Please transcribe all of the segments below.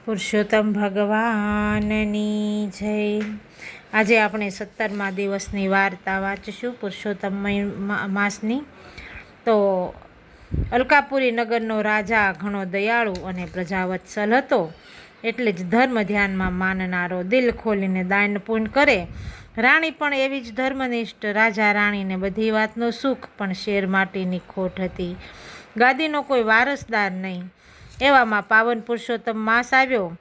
પુરુષોત્તમ ભગવાનની જય। આજે આપણે 17મા દિવસની વાર્તા વાંચીશું પુરુષોત્તમ માસની। તો અલકાપુરી નગરનો રાજા ઘણો દયાળુ અને પ્રજાવત્સલ હતો, એટલે જ ધર્મ ધ્યાનમાં માનનારો, દિલ ખોલીને દાન પુણ્ય કરે। રાણી પણ એવી જ ધર્મનિષ્ઠ। રાજા રાણીને બધી વાતનું સુખ, પણ શેર માટીની ખોટ હતી। ગાદીનો કોઈ વારસદાર નહીં। એવામાં પાવન પુરુષોત્તમ માસ આવ્યો।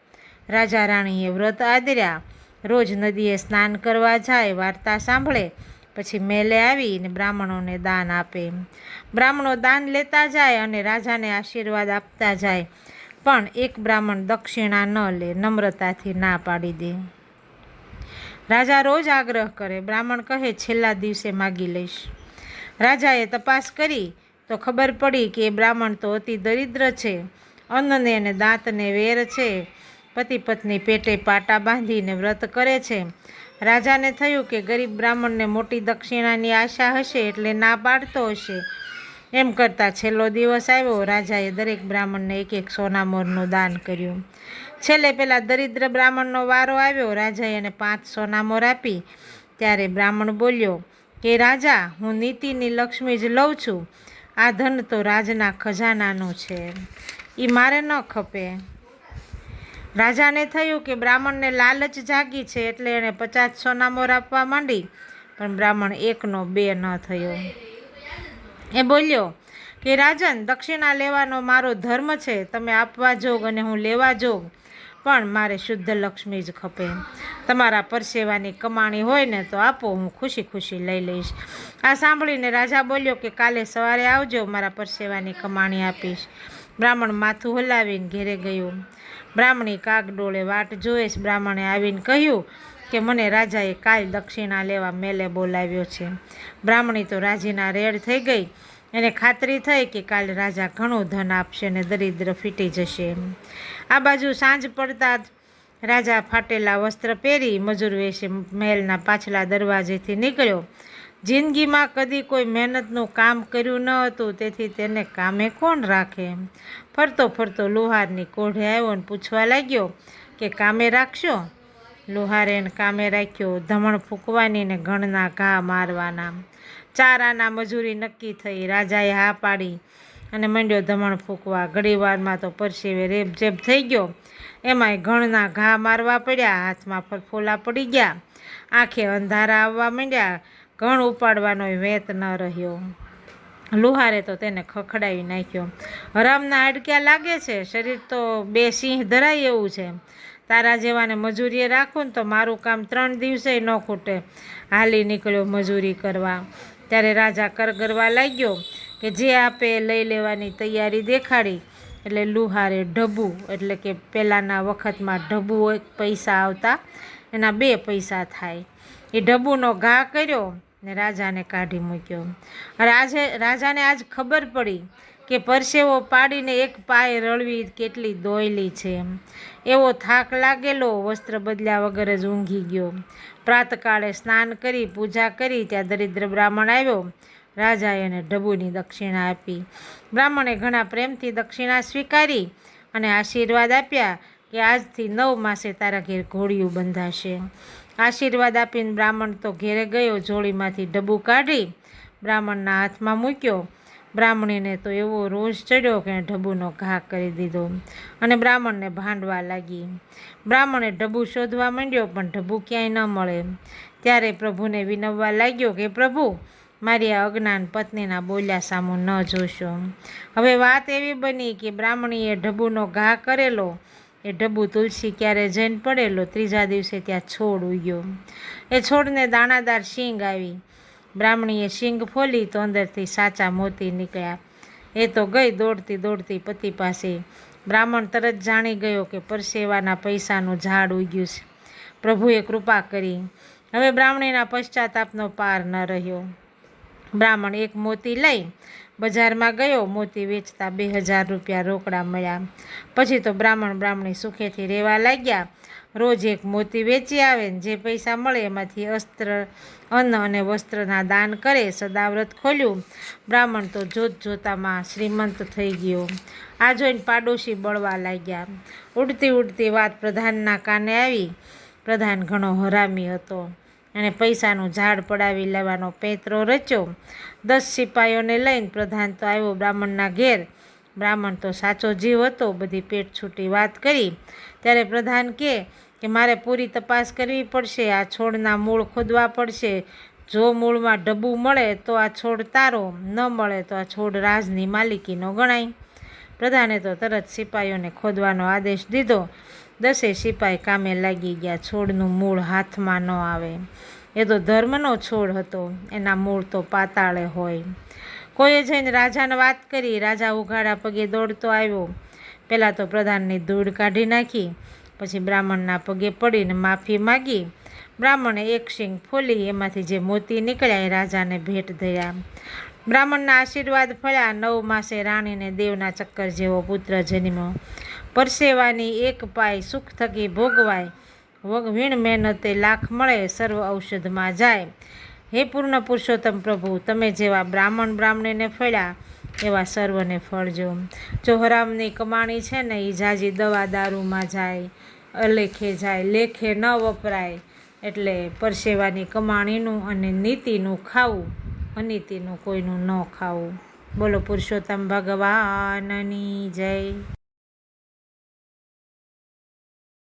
રાજા રાણીએ વ્રત આદર્યા, રોજ નદીએ સ્નાન કરવા જાય, વાર્તા સાંભળે, પછી મેલે આવીને બ્રાહ્મણોને દાન આપે। બ્રાહ્મણો દાન લેતા જાય અને રાજાને આશીર્વાદ આપતા જાય, પણ એક બ્રાહ્મણ દક્ષિણા ન લે, નમ્રતાથી ના પાડી દે। રાજા રોજ આગ્રહ કરે, બ્રાહ્મણ કહે છેલ્લા દિવસે માગી લઈશ। રાજાએ તપાસ કરી તો ખબર પડી કે એ બ્રાહ્મણ તો અતિ દરિદ્ર છે, અન્નને અને દાંતને વેર છે, પતિ પત્ની પેટે પાટા બાંધીને વ્રત કરે છે। રાજાને થયું કે ગરીબ બ્રાહ્મણને મોટી દક્ષિણાની આશા હશે એટલે ના પાડતો હશે। એમ કરતાં છેલ્લો દિવસ આવ્યો। રાજાએ દરેક બ્રાહ્મણને એક એક સોનામોરનું દાન કર્યું। છેલ્લે પેલા દરિદ્ર બ્રાહ્મણનો વારો આવ્યો। રાજાએ એને 5 સોનામોર આપી। ત્યારે બ્રાહ્મણ બોલ્યો કે રાજા, હું નીતિની લક્ષ્મી જ લઉં છું, આ ધન તો રાજના ખજાનાનું છે, એ મારે ન ખપે। રાજાને થયું કે બ્રાહ્મણને લાલચ જાગી છે, એટલે એણે 50 સોનામોર આપવા માંડી, પણ બ્રાહ્મણ 1નો 2 ન થયો। એ બોલ્યો કે રાજન, દક્ષિણા લેવાનો મારો ધર્મ છે, તમે આપવા જોગ અને હું લેવા જોગ, પણ મારે શુદ્ધ લક્ષ્મી જ ખપે। તમારા પરસેવાની કમાણી હોય ને તો આપો, હું ખુશી ખુશી લઈ લઈશ। આ સાંભળીને રાજા બોલ્યો કે કાલે સવારે આવજો, મારા પરસેવાની કમાણી આપીશ। બ્રાહ્મણ માથું હલાવીને ઘેરે ગયો। બ્રાહ્મણી કાગડોળે વાટ જોઈશ। બ્રાહ્મણે આવીને કહ્યું કે મને રાજાએ કાલ દક્ષિણા લેવા મેલે બોલાવ્યો છે। બ્રાહ્મણી તો રાજીના રેડ થઈ ગઈ। એને ખાતરી થઈ કે કાલે રાજા ઘણું ધન આપશે ને દરિદ્ર ફીટી જશે। આ બાજુ સાંજ પડતા જ રાજા ફાટેલા વસ્ત્ર પહેરી મજૂર વેશે મહેલના પાછલા દરવાજેથી નીકળ્યો। જિંદગીમાં કદી કોઈ મહેનતનું કામ કર્યું ન હતું, તેથી તેને કામે કોણ રાખે। ફરતો ફરતો લુહારની કોઢે આવ્યો અને પૂછવા લાગ્યો કે કામે રાખશો? લુહારે એને કામે રાખ્યો। ધમણ ફૂંકવાની ને ઘણના ઘા મારવાના। 4 આના મજૂરી નક્કી થઈ। રાજાએ હા પાડી અને મંડ્યો ધમણ ફૂંકવા। ઘડીવારમાં તો પરસેવે રેબઝેબ થઈ ગયો। એમાંય ઘણના ઘા મારવા પડ્યા, હાથમાં ફરફોલા પડી ગયા, આંખે અંધારા આવવા માંડ્યા, ઘણ ઉપાડવાનો વેત ન રહ્યો। લુહારે તો તેને ખખડાવી નાખ્યો। હરામના હાડક્યા લાગે છે, શરીર તો 2 સિંહ ધરાય એવું છે। તારા જેવાને મજૂરીએ રાખું ને તો મારું કામ 3 દિવસે ન ખૂટે। હાલી નીકળ્યો મજૂરી કરવા। ત્યારે રાજા કરગરવા લાગ્યો કે જે આપે એ લઈ લેવાની તૈયારી દેખાડી। એટલે લુહારે ઢબુ, એટલે કે પહેલાંના વખતમાં ઢબુ એક પૈસા આવતા, એના 2 પૈસા થાય, એ ઢબુનો ઘા કર્યો ને રાજાને કાઢી મૂક્યો। રાજાને આજ ખબર પડી કે પરસેવો પાડીને એક પાય રળવી કેટલી દોયલી છે। એવો થાક લાગેલો, વસ્ત્ર બદલ્યા વગર જ ઊંઘી ગયો। પ્રાતકાળે સ્નાન કરી પૂજા કરી ત્યાં દરિદ્ર બ્રાહ્મણ આવ્યો। રાજાએ એને ઢબુની દક્ષિણા આપી। બ્રાહ્મણે ઘણા પ્રેમથી દક્ષિણા સ્વીકારી અને આશીર્વાદ આપ્યા કે આજથી 9 માસે તારા ઘેર ઘોડિયું બંધાશે। આશીર્વાદ આપીને બ્રાહ્મણ તો ઘેરે ગયો। જોડીમાંથી ઢબુ કાઢી બ્રાહ્મણના હાથમાં મૂક્યો। બ્રાહ્મણીને તો એવો રોષ ચડ્યો કે ઢબુનો ઘા કરી દીધો અને બ્રાહ્મણને ભાંડવા લાગી। બ્રાહ્મણે ઢબુ શોધવા માંડ્યો, પણ ઢબુ ક્યાંય ન મળે। ત્યારે પ્રભુને વિનવવા લાગ્યો કે પ્રભુ, મારી આ અજ્ઞાન પત્નીના બોલ્યા સામું ન જોશો। હવે વાત એવી બની કે બ્રાહ્મણીએ ઢબુનો ઘા કરેલો એ ઢબુ તુલસી ક્યારે જઈને પડેલો, 3જા દિવસે ત્યાં છોડ ઉગ્યો। એ છોડને દાણાદાર શીંગ આવી। બ્રાહ્મણીએ શીંગ ફોલી તો અંદરથી સાચા મોતી નીકળ્યા। એ તો ગઈ દોડતી દોડતી પતિ પાસે। બ્રાહ્મણ તરત જાણી ગયો કે પરસેવાના પૈસાનું ઝાડ ઉગ્યું છે। પ્રભુએ કૃપા કરી। હવે બ્રાહ્મણીના પશ્ચાતાપનો પાર ન રહ્યો। બ્રાહ્મણ એક મોતી લઈ બજારમાં ગયો, મોતી વેચતા 2000 રૂપિયા રોકડા મળ્યા. પછી તો બ્રાહ્મણ બ્રાહ્મણી સુખેથી રહેવા લાગ્યા. રોજ એક મોતી વેચી આવે ને જે પૈસા મળે એમાંથી અન્ન અને વસ્ત્રના દાન કરે. સદાવ્રત ખોલ્યું. બ્રાહ્મણ તો જોતમાં શ્રીમંત થઈ ગયો. આ જોઈને પાડોશી બળવા લાગ્યા. ઉડતી વાત પ્રધાનના કાને આવી. પ્રધાન ઘણો હરામી હતો. એણે પૈસાનું ઝાડ પડાવી લેવાનો પેંતરો રચ્યો. 10 સિપાઈઓને લઈને પ્રધાન તો આવ્યો બ્રાહ્મણના ઘેર. બ્રાહ્મણ તો સાચો જીવ હતો. બધી પેટ છૂટી વાત કરી. ત્યારે પ્રધાન કે મારે પૂરી તપાસ કરવી પડશે. આ છોડના મૂળ ખોદવા પડશે. જો મૂળમાં ડબ્બું મળે તો આ છોડ તારો, ન મળે તો આ છોડ રાજની માલિકીનો ગણાય. પ્રધાને તો તરત સિપાઈઓને ખોદવાનો આદેશ દીધો. 10 સિપાઈ કામે લાગી ગયા. છોડનું મૂળ હાથમાં ન આવે. એ તો ધર્મનો છોડ હતો. એના મૂળ તો પાતાળે હોય. કોઈએ જઈને રાજાને વાત કરી. રાજા ઉઘાડા પગે દોડતો આવ્યો. પહેલાં તો પ્રધાનની ધૂળ કાઢી નાખી. પછી બ્રાહ્મણના પગે પડીને માફી માગી. બ્રાહ્મણે એક શીંગ ફોલી. એમાંથી જે મોતી નીકળ્યા એ રાજાને ભેટ ધર્યા. બ્રાહ્મણના આશીર્વાદ ફળ્યા. 9 માસે રાણીને દેવના ચક્કર જેવો પુત્ર જન્મ્યો. પરસેવાની એક પાય સુખ થકી ભોગવાય. વીણ મહેનતે લાખ મળે. સર્વ ઔષધમાં જાય. હે પૂર્ણ પુરુષોત્તમ પ્રભુ, તમે જેવા બ્રાહ્મણીને ફળ્યા એવા સર્વને ફળજો. જો હરામની કમાણી છે ને એ જાજી દવા દારૂમાં જાય, અલેખે જાય, લેખે ન વપરાય. એટલે પરસેવાની કમાણીનું અને નીતિનું ખાવું, અનીતિનું કોઈનું ન ખાવું. બોલો પુરુષોત્તમ ભગવાનની જય.